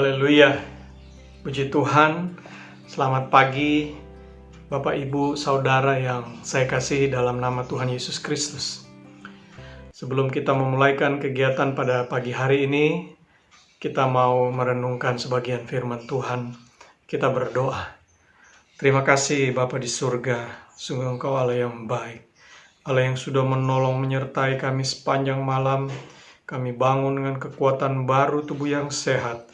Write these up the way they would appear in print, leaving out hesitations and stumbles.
Haleluya, puji Tuhan. Selamat pagi Bapak, Ibu, Saudara yang saya kasihi dalam nama Tuhan Yesus Kristus. Sebelum kita memulaikan kegiatan pada pagi hari ini, kita mau merenungkan sebagian firman Tuhan. Kita berdoa. Terima kasih Bapa di surga, sungguh Engkau Allah yang baik, Allah yang sudah menolong menyertai kami sepanjang malam. Kami bangun dengan kekuatan baru, tubuh yang sehat.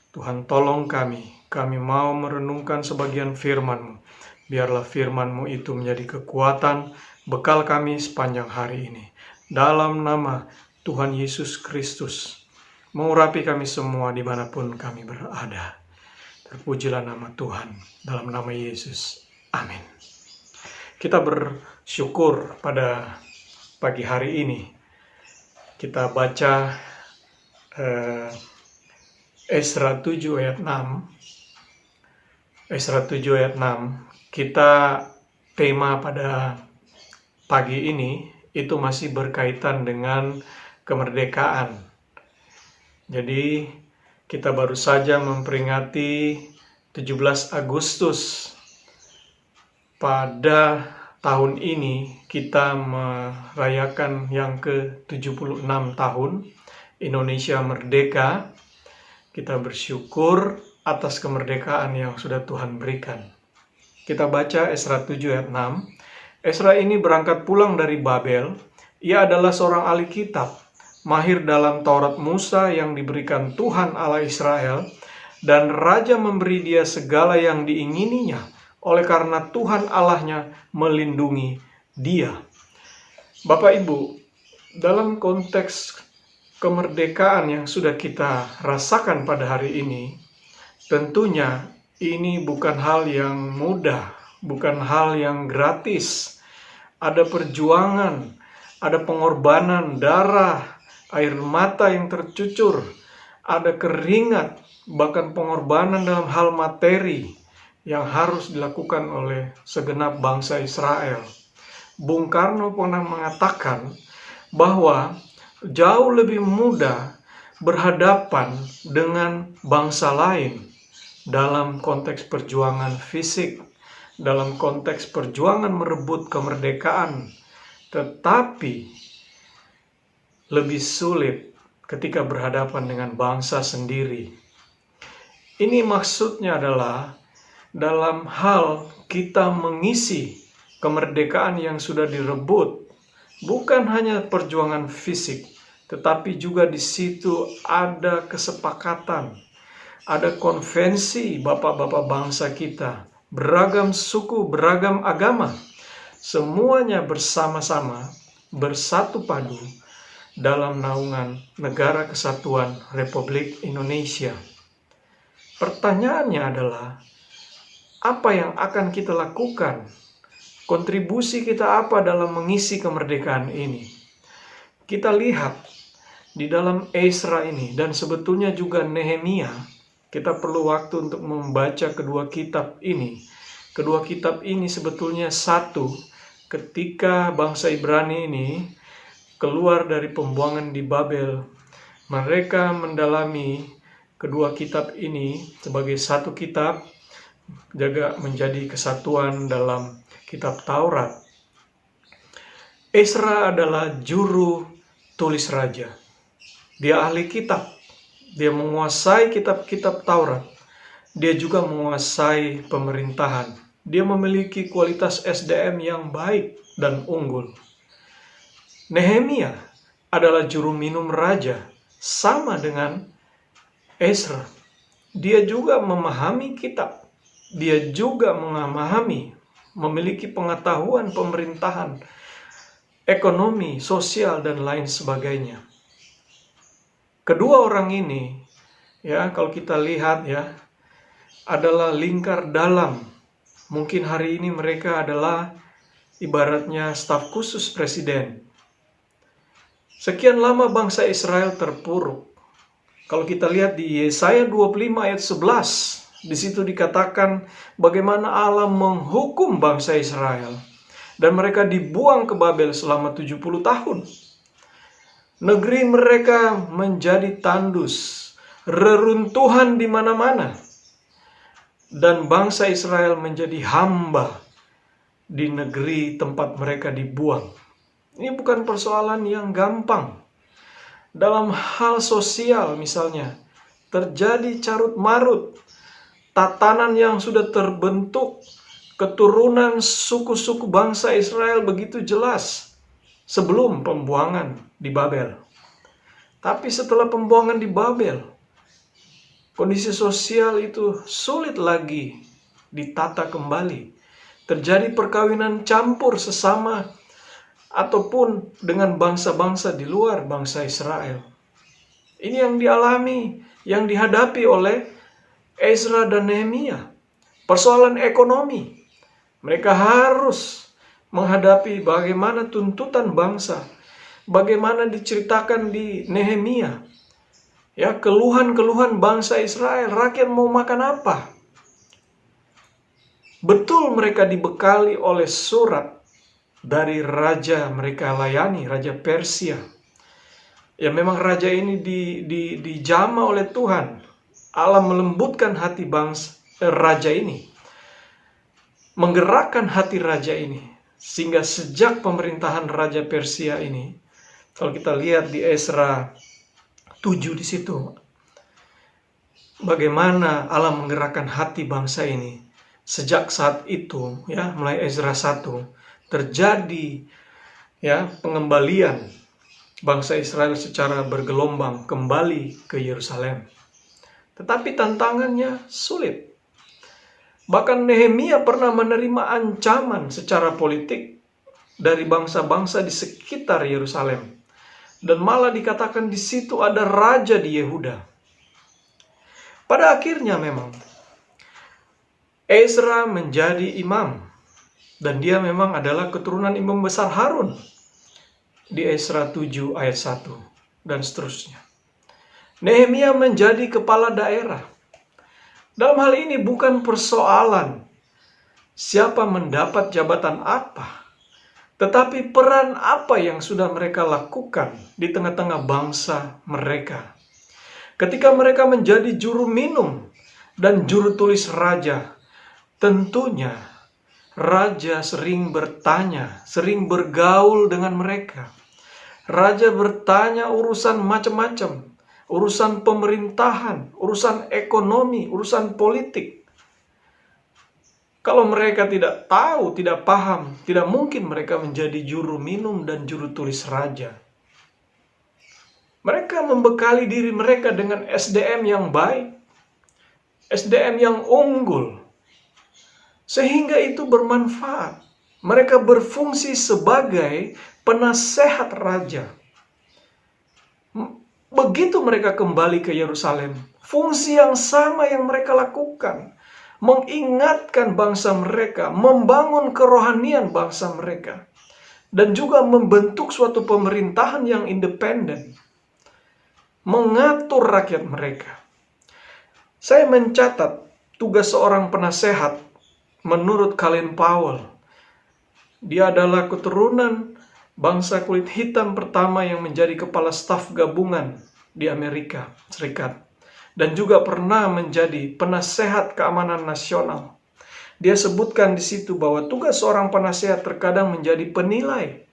Tuhan tolong kami mau merenungkan sebagian firman-Mu. Biarlah firman-Mu itu menjadi kekuatan, bekal kami sepanjang hari ini. Dalam nama Tuhan Yesus Kristus, mengurapi kami semua dimanapun kami berada. Terpujilah nama Tuhan, dalam nama Yesus. Amin. Kita bersyukur pada pagi hari ini. Kita baca Esra 7 ayat 6. Esra 7 ayat 6. Kita tema pada pagi ini itu masih berkaitan dengan kemerdekaan. Jadi kita baru saja memperingati 17 Agustus. Pada tahun ini kita merayakan yang ke-76 tahun Indonesia merdeka. Kita bersyukur atas kemerdekaan yang sudah Tuhan berikan. Kita baca Esra 7 ayat 6. Esra ini berangkat pulang dari Babel. Ia adalah seorang ahli kitab, mahir dalam Taurat Musa yang diberikan Tuhan Allah Israel, dan Raja memberi dia segala yang diingininya, oleh karena Tuhan Allahnya melindungi dia. Bapak Ibu, dalam konteks kemerdekaan yang sudah kita rasakan pada hari ini, tentunya ini bukan hal yang mudah, bukan hal yang gratis. Ada perjuangan, ada pengorbanan darah, air mata yang tercucur, ada keringat, bahkan pengorbanan dalam hal materi yang harus dilakukan oleh segenap bangsa Israel. Bung Karno pernah mengatakan bahwa jauh lebih mudah berhadapan dengan bangsa lain dalam konteks perjuangan fisik, dalam konteks perjuangan merebut kemerdekaan, tetapi lebih sulit ketika berhadapan dengan bangsa sendiri. Ini maksudnya adalah dalam hal kita mengisi kemerdekaan yang sudah direbut. Bukan hanya perjuangan fisik, tetapi juga di situ ada kesepakatan, ada konvensi bapak-bapak bangsa kita, beragam suku, beragam agama, semuanya bersama-sama bersatu padu dalam naungan Negara Kesatuan Republik Indonesia. Pertanyaannya adalah, apa yang akan kita lakukan? Kontribusi kita apa dalam mengisi kemerdekaan ini? Kita lihat di dalam Esra ini, dan sebetulnya juga Nehemia. Kita perlu waktu untuk membaca kedua kitab ini. Kedua kitab ini sebetulnya satu. Ketika bangsa Ibrani ini keluar dari pembuangan di Babel, mereka mendalami kedua kitab ini sebagai satu kitab, juga menjadi kesatuan dalam kitab Taurat. Esra adalah juru tulis raja. Dia ahli kitab. Dia menguasai kitab-kitab Taurat. Dia juga menguasai pemerintahan. Dia memiliki kualitas SDM yang baik dan unggul. Nehemia adalah juru minum raja, sama dengan Esra. Dia juga memahami kitab. Dia juga memiliki pengetahuan pemerintahan, ekonomi, sosial, dan lain sebagainya. Kedua orang ini, ya, kalau kita lihat ya, adalah lingkar dalam. Mungkin hari ini mereka adalah ibaratnya staf khusus presiden. Sekian lama bangsa Israel terpuruk. Kalau kita lihat di Yesaya 25 ayat 11, di situ dikatakan bagaimana Allah menghukum bangsa Israel dan mereka dibuang ke Babel selama 70 tahun. Negeri mereka menjadi tandus, reruntuhan di mana-mana, dan bangsa Israel menjadi hamba di negeri tempat mereka dibuang. Ini bukan persoalan yang gampang. Dalam hal sosial misalnya, terjadi carut-marut, tatanan yang sudah terbentuk, keturunan suku-suku bangsa Israel begitu jelas sebelum pembuangan di Babel. Tapi setelah pembuangan di Babel, kondisi sosial itu sulit lagi ditata kembali. Terjadi perkawinan campur sesama ataupun dengan bangsa-bangsa di luar bangsa Israel. Ini yang dialami, yang dihadapi oleh Ezra dan Nehemia. Persoalan ekonomi. Mereka harus menghadapi bagaimana tuntutan bangsa, bagaimana diceritakan di Nehemia. Ya, keluhan-keluhan bangsa Israel, rakyat mau makan apa? Betul mereka dibekali oleh surat dari raja mereka layani, Raja Persia. Ya, memang raja ini dijamah oleh Tuhan. Allah melembutkan hati raja ini, menggerakkan hati raja ini, sehingga sejak pemerintahan Raja Persia ini, kalau kita lihat di Ezra 7 di situ, bagaimana Allah menggerakkan hati bangsa ini. Sejak saat itu, ya, mulai Ezra 1, terjadi ya pengembalian bangsa Israel secara bergelombang kembali ke Yerusalem. Tetapi tantangannya sulit. Bahkan Nehemia pernah menerima ancaman secara politik dari bangsa-bangsa di sekitar Yerusalem. Dan malah dikatakan di situ ada raja di Yehuda. Pada akhirnya memang Ezra menjadi imam. Dan dia memang adalah keturunan imam besar Harun. Di Ezra 7 ayat 1 dan seterusnya. Nehemia menjadi kepala daerah. Dalam hal ini bukan persoalan siapa mendapat jabatan apa, tetapi peran apa yang sudah mereka lakukan di tengah-tengah bangsa mereka. Ketika mereka menjadi juru minum dan juru tulis raja, tentunya raja sering bertanya, sering bergaul dengan mereka. Raja bertanya urusan macam-macam, urusan pemerintahan, urusan ekonomi, urusan politik. Kalau mereka tidak tahu, tidak paham, tidak mungkin mereka menjadi juru minum dan juru tulis raja. Mereka membekali diri mereka dengan SDM yang baik, SDM yang unggul, sehingga itu bermanfaat. Mereka berfungsi sebagai penasehat raja. Begitu mereka kembali ke Yerusalem, fungsi yang sama yang mereka lakukan, mengingatkan bangsa mereka, membangun kerohanian bangsa mereka, dan juga membentuk suatu pemerintahan yang independen, mengatur rakyat mereka. Saya mencatat tugas seorang penasehat menurut Colin Powell. Dia adalah keturunan bangsa kulit hitam pertama yang menjadi kepala staf gabungan di Amerika Serikat. Dan juga pernah menjadi penasehat keamanan nasional. Dia sebutkan di situ bahwa tugas seorang penasehat terkadang menjadi penilai.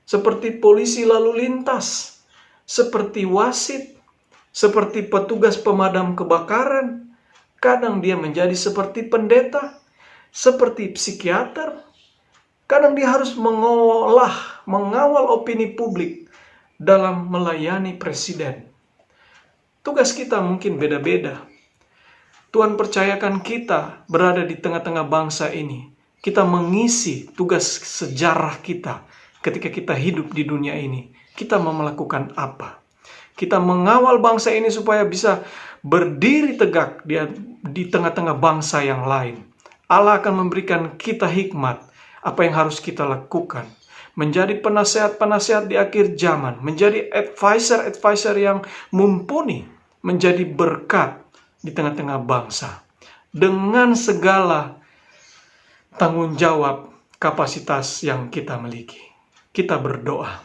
Seperti polisi lalu lintas, seperti wasit, seperti petugas pemadam kebakaran. Kadang dia menjadi seperti pendeta, seperti psikiater. Kadang dia harus mengawal opini publik dalam melayani presiden. Tugas kita mungkin beda-beda. Tuhan percayakan kita berada di tengah-tengah bangsa ini. Kita mengisi tugas sejarah kita ketika kita hidup di dunia ini. Kita mau melakukan apa? Kita mengawal bangsa ini supaya bisa berdiri tegak di tengah-tengah bangsa yang lain. Allah akan memberikan kita hikmat apa yang harus kita lakukan. Menjadi penasehat-penasehat di akhir zaman. Menjadi advisor-advisor yang mumpuni. Menjadi berkat di tengah-tengah bangsa. Dengan segala tanggung jawab kapasitas yang kita miliki. Kita berdoa.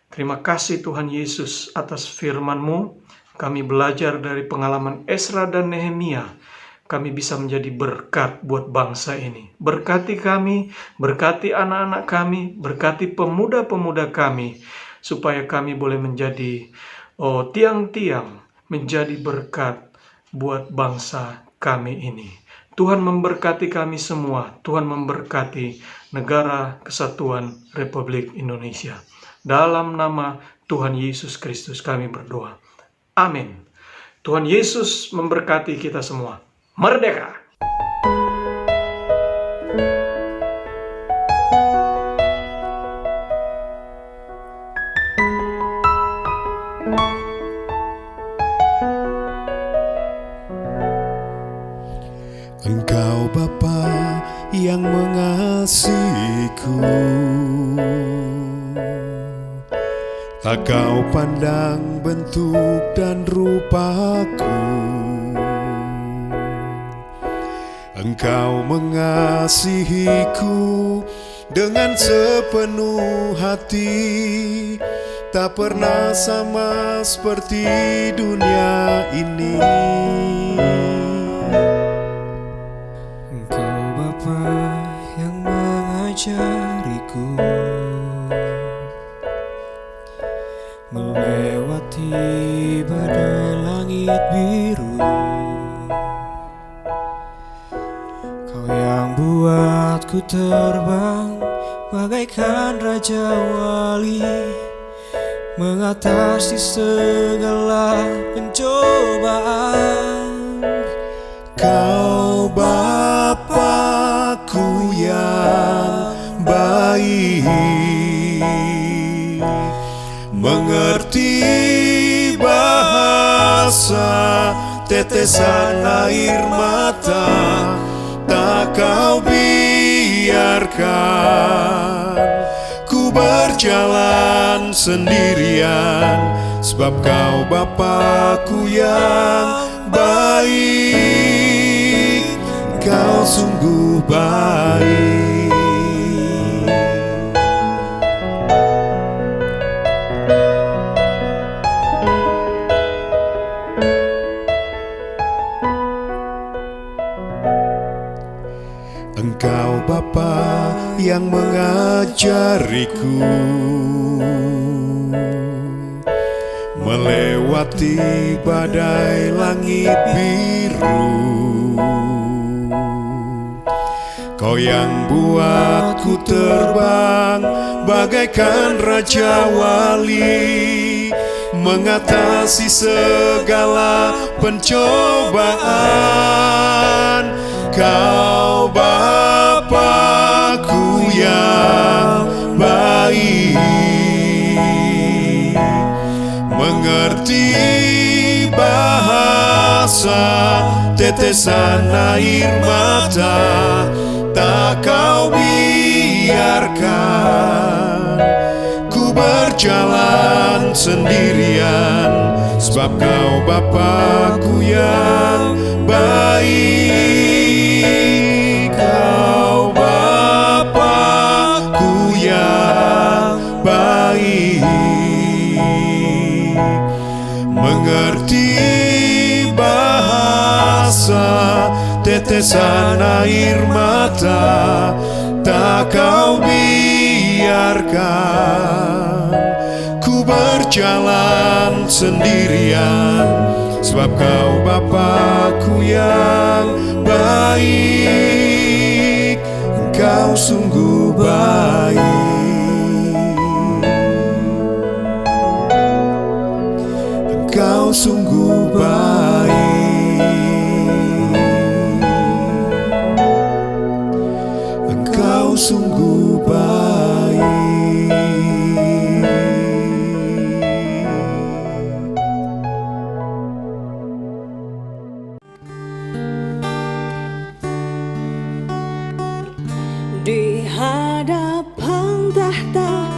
Terima kasih Tuhan Yesus atas firman-Mu. kami belajar dari pengalaman Ezra dan Nehemia, kami bisa menjadi berkat buat bangsa ini. Berkati kami, berkati anak-anak kami, berkati pemuda-pemuda kami, supaya kami boleh menjadi tiang-tiang, menjadi berkat buat bangsa kami ini. Tuhan memberkati kami semua. Tuhan memberkati negara kesatuan Republik Indonesia. Dalam nama Tuhan Yesus Kristus kami berdoa. Amin. Tuhan Yesus memberkati kita semua. Merdeka! Engkau Bapa yang mengasihiku, tak kau pandang bentuk dan rupaku. Engkau mengasihiku dengan sepenuh hati, tak pernah sama seperti dunia ini. Engkau Bapa yang mengajariku melewati badai langit biru. Kau yang buatku terbang bagaikan raja wali, mengatasi segala pencobaan. Kau Bapakku yang baik, mengerti bahasa tetesan air mata, tak kau biarkan ku berjalan sendirian, sebab kau Bapakku yang baik, kau sungguh baik. Engkau Bapa yang mengajariku melewati badai langit biru. Kau yang buatku terbang bagaikan raja wali, mengatasi segala pencobaan. Kau Bapakku yang baik, mengerti bahasa tetesan air mata, tak kau biarkan ku berjalan sendirian, sebab kau Bapakku yang baik. Kau Bapakku yang baik, mengerti bahasa tetesan air mata, tak kau biarkan ku berjalan sendirian, sebab kau Bapakku yang baik, engkau sungguh baik, engkau sungguh baik, engkau sungguh baik. Di hadapan tahta